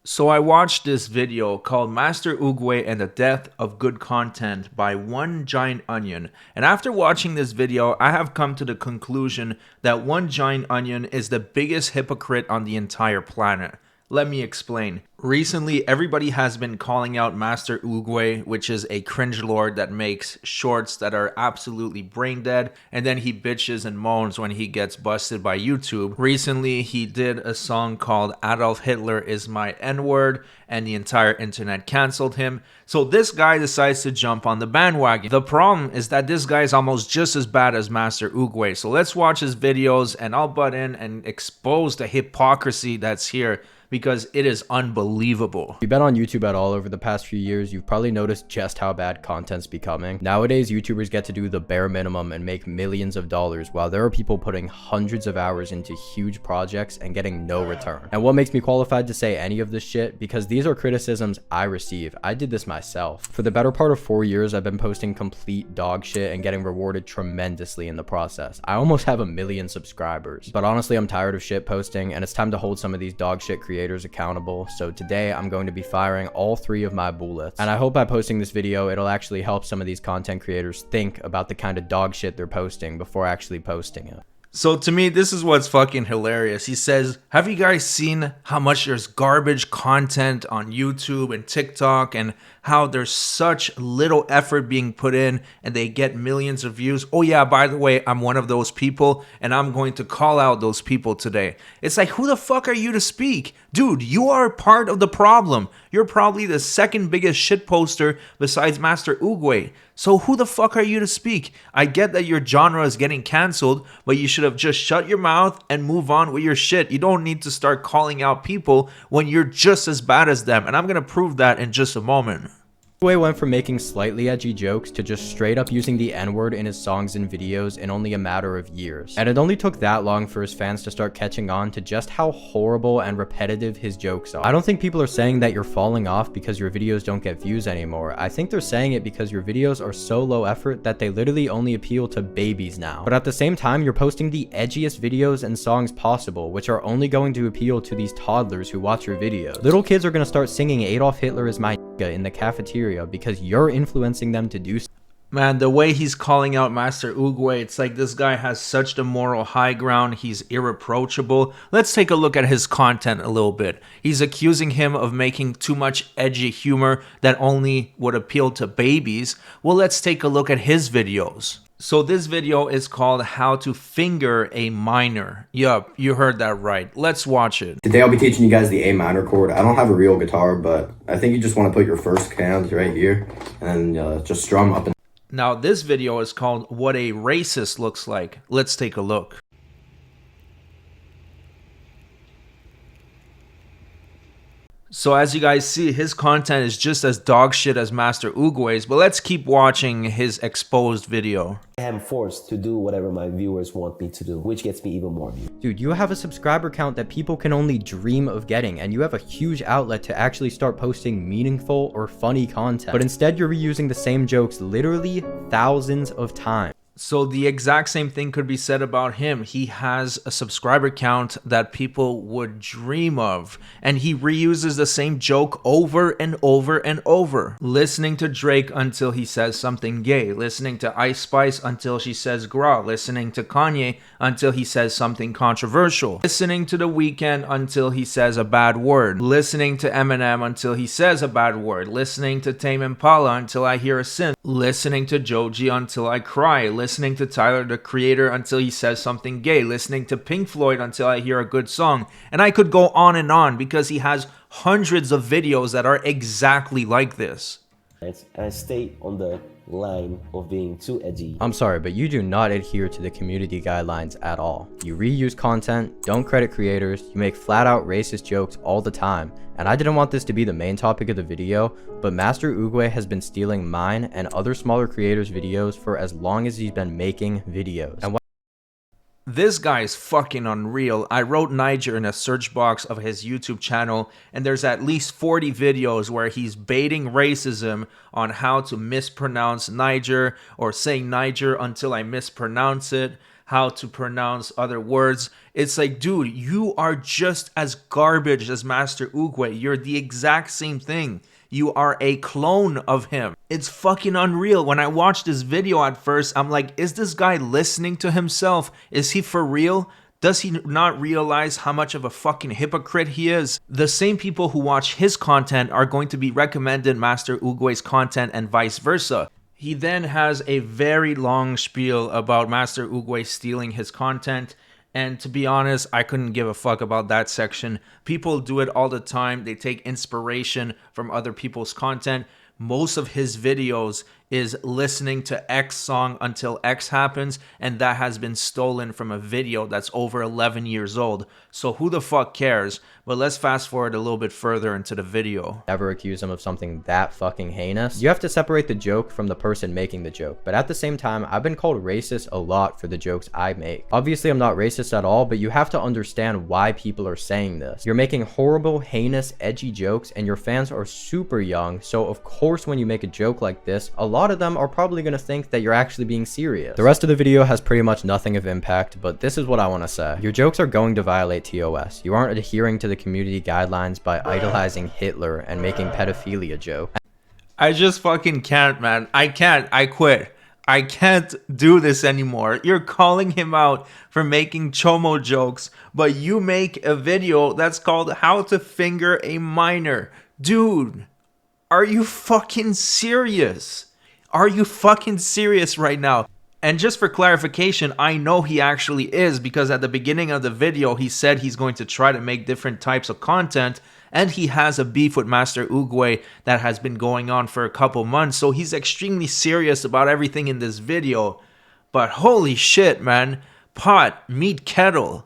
So I watched this video called Master Oogway and the Death of Good Content by One Giant Onion. And after watching this video, I have come to the conclusion that One Giant Onion is the biggest hypocrite on the entire planet. Let me explain. Recently, everybody has been calling out Master Oogway, which is a cringe lord that makes shorts that are absolutely brain dead, and then he bitches and moans when he gets busted by YouTube. Recently, he did a song called Adolf Hitler is my N-word, and the entire internet canceled him. So this guy decides to jump on the bandwagon. The problem is that this guy is almost just as bad as Master Oogway. So let's watch his videos, and I'll butt in and expose the hypocrisy that's here, because it is unbelievable. If you've been on YouTube at all over the past few years, you've probably noticed just how bad content's becoming. Nowadays, YouTubers get to do the bare minimum and make millions of dollars, while there are people putting hundreds of hours into huge projects and getting no return. And what makes me qualified to say any of this shit? Because these are criticisms I receive. I did this myself. For the better part of 4 years, I've been posting complete dog shit and getting rewarded tremendously in the process. I almost have 1 million subscribers. But honestly, I'm tired of shit posting, and it's time to hold some of these dog shit creators accountable. So today I'm going to be firing all 3 of my bullets, and I hope by posting this video it'll actually help some of these content creators think about the kind of dog shit they're posting before actually posting it. So to me, this is what's fucking hilarious. He says, have you guys seen how much there's garbage content on YouTube and TikTok, and how there's such little effort being put in and they get millions of views? Oh yeah, by the way, I'm one of those people, and I'm going to call out those people today. It's like, who the fuck are you to speak? Dude, you are part of the problem. You're probably the second biggest shit poster besides Master Oogway. So who the fuck are you to speak? I get that your genre is getting canceled, but you should have just shut your mouth and move on with your shit. You don't need to start calling out people when you're just as bad as them. And I'm gonna prove that in just a moment. Oogway went from making slightly edgy jokes to just straight up using the N-word in his songs and videos in only a matter of years. And it only took that long for his fans to start catching on to just how horrible and repetitive his jokes are. I don't think people are saying that you're falling off because your videos don't get views anymore. I think they're saying it because your videos are so low effort that they literally only appeal to babies now. But at the same time, you're posting the edgiest videos and songs possible, which are only going to appeal to these toddlers who watch your videos. Little kids are gonna start singing Adolf Hitler is my in the cafeteria because you're influencing them to do so. Man, the way he's calling out Master Oogway, it's like this guy has such the moral high ground. He's irreproachable. Let's take a look at his content a little bit. He's accusing him of making too much edgy humor that only would appeal to babies. Well, let's take a look at his videos. So this video is called How to Finger a Minor. Yup, you heard that right. Let's watch it. Today I'll be teaching you guys the A minor chord. I don't have a real guitar, but I think you just want to put your first hand right here and just strum up and Now this video is called What a Racist Looks Like. Let's take a look. So as you guys see, his content is just as dog shit as Master Oogway's, but let's keep watching his exposed video. I am forced to do whatever my viewers want me to do, which gets me even more views. Dude, you have a subscriber count that people can only dream of getting, and you have a huge outlet to actually start posting meaningful or funny content. But instead, you're reusing the same jokes literally thousands of times. So the exact same thing could be said about him. He has a subscriber count that people would dream of, and he reuses the same joke over and over and over. Listening to Drake until he says something gay, listening to Ice Spice until she says gra, listening to Kanye until he says something controversial, listening to The Weeknd until he says a bad word, listening to Eminem until he says a bad word, listening to Tame Impala until I hear a synth, listening to Joji until I cry, listening to Tyler the Creator until he says something gay, listening to Pink Floyd until I hear a good song. And I could go on because he has hundreds of videos that are exactly like this. I stay on the line of being too edgy. I'm sorry, but you do not adhere to the community guidelines at all. You reuse content, don't credit creators, you make flat out racist jokes all the time. And I didn't want this to be the main topic of the video, but Master Oogway has been stealing mine and other smaller creators' videos for as long as he's been making videos. And this guy is fucking unreal. I wrote Niger in a search box of his YouTube channel, and there's at least 40 videos where he's baiting racism on how to mispronounce Niger, or saying Niger until I mispronounce it, how to pronounce other words. It's like, dude, you are just as garbage as Master Oogway. You're the exact same thing. You are a clone of him. It's fucking unreal. When I watched this video at first, I'm like, is this guy listening to himself? Is he for real? Does he not realize how much of a fucking hypocrite he is? The same people who watch his content are going to be recommending Master Oogway's content and vice versa. He then has a very long spiel about Master Oogway stealing his content. And to be honest, I couldn't give a fuck about that section. People do it all the time. They take inspiration from other people's content. Most of his videos is listening to X song until X happens, and that has been stolen from a video that's over 11 years old. So who the fuck cares? But let's fast forward a little bit further into the video. Ever accuse him of something that fucking heinous? You have to separate the joke from the person making the joke. But at the same time, I've been called racist a lot for the jokes I make. Obviously, I'm not racist at all, but you have to understand why people are saying this. You're making horrible, heinous, edgy jokes, and your fans are super young, so of course when you make a joke like this, a lot of them are probably going to think that you're actually being serious. The rest of the video has pretty much nothing of impact, but this is what I want to say. Your jokes are going to violate TOS. You aren't adhering to the community guidelines by idolizing Hitler and making pedophilia jokes. I just fucking can't, man. I can't. I quit. I can't do this anymore. You're calling him out for making chomo jokes, but you make a video that's called How to Finger a Minor. Dude, are you fucking serious? Are you fucking serious right now? And just for clarification, I know he actually is, because at the beginning of the video, he said he's going to try to make different types of content, and he has a beef with Master Oogway that has been going on for a couple months, so he's extremely serious about everything in this video. But holy shit, man. Pot, meet kettle.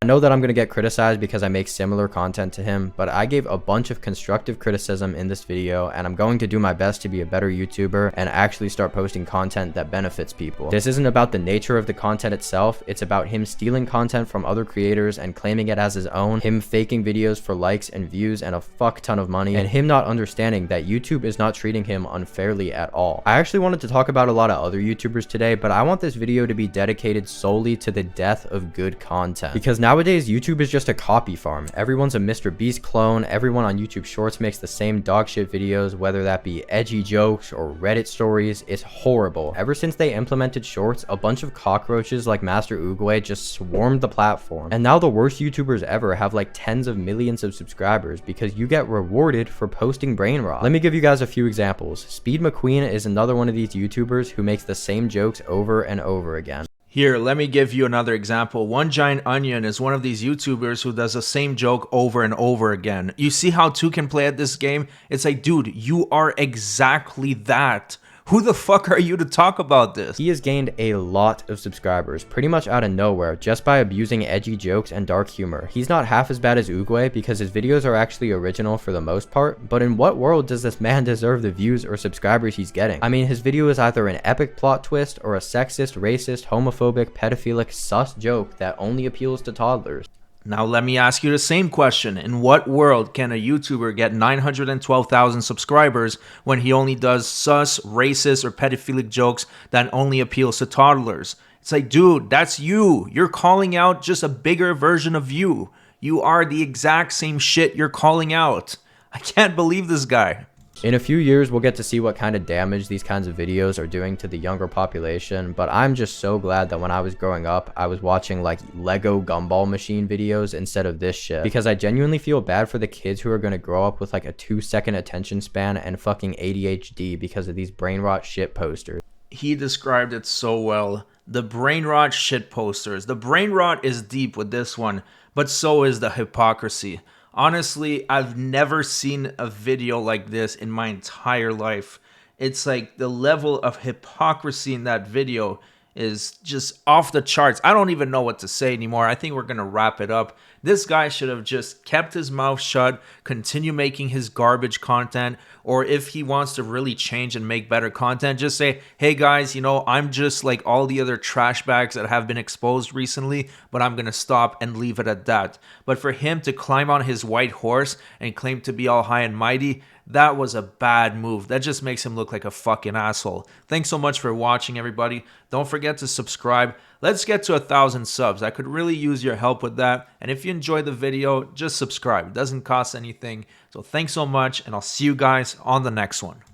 I know that I'm going to get criticized because I make similar content to him, but I gave a bunch of constructive criticism in this video, and I'm going to do my best to be a better YouTuber and actually start posting content that benefits people. This isn't about the nature of the content itself, it's about him stealing content from other creators and claiming it as his own, him faking videos for likes and views and a fuck ton of money, and him not understanding that YouTube is not treating him unfairly at all. I actually wanted to talk about a lot of other YouTubers today, but I want this video to be dedicated solely to the death of good content, because nowadays, YouTube is just a copy farm. Everyone's a Mr. Beast clone. Everyone on YouTube Shorts makes the same dog shit videos, whether that be edgy jokes or Reddit stories. It's horrible. Ever since they implemented Shorts, a bunch of cockroaches like Master Oogway just swarmed the platform. And now the worst YouTubers ever have like tens of millions of subscribers because you get rewarded for posting brain rot. Let me give you guys a few examples. Speed McQueen is another one of these YouTubers who makes the same jokes over and over again. Here, let me give you another example. One Giant Onion is one of these YouTubers who does the same joke over and over again. You see how two can play at this game? It's like, dude, you are exactly that. Who the fuck are you to talk about this? He has gained a lot of subscribers, pretty much out of nowhere, just by abusing edgy jokes and dark humor. He's not half as bad as Oogway because his videos are actually original for the most part, but in what world does this man deserve the views or subscribers he's getting? I mean, his video is either an epic plot twist or a sexist, racist, homophobic, pedophilic, sus joke that only appeals to toddlers. Now let me ask you the same question. In what world can a YouTuber get 912,000 subscribers when he only does sus, racist, or pedophilic jokes that only appeals to toddlers? It's like, dude, that's you. You're calling out just a bigger version of you. You are the exact same shit you're calling out. I can't believe this guy. In a few years, we'll get to see what kind of damage these kinds of videos are doing to the younger population, but I'm just so glad that when I was growing up, I was watching like Lego Gumball Machine videos instead of this shit, because I genuinely feel bad for the kids who are going to grow up with like a 2-second attention span and fucking ADHD because of these brain rot shit posters. He described it so well. The brain rot shit posters. The brain rot is deep with this one, but so is the hypocrisy. Honestly, I've never seen a video like this in my entire life. It's like the level of hypocrisy in that video is just off the charts. I don't even know what to say anymore. I think we're going to wrap it up. This guy should have just kept his mouth shut, continue making his garbage content, or if he wants to really change and make better content, just say, hey guys, I'm just like all the other trash bags that have been exposed recently, but I'm gonna stop and leave it at that. But for him to climb on his white horse and claim to be all high and mighty, that was a bad move. That just makes him look like a fucking asshole. Thanks so much for watching, everybody. Don't forget to subscribe. Let's get to 1,000 subs. I could really use your help with that. And if you enjoyed the video, just subscribe. It doesn't cost anything. So thanks so much, and I'll see you guys on the next one.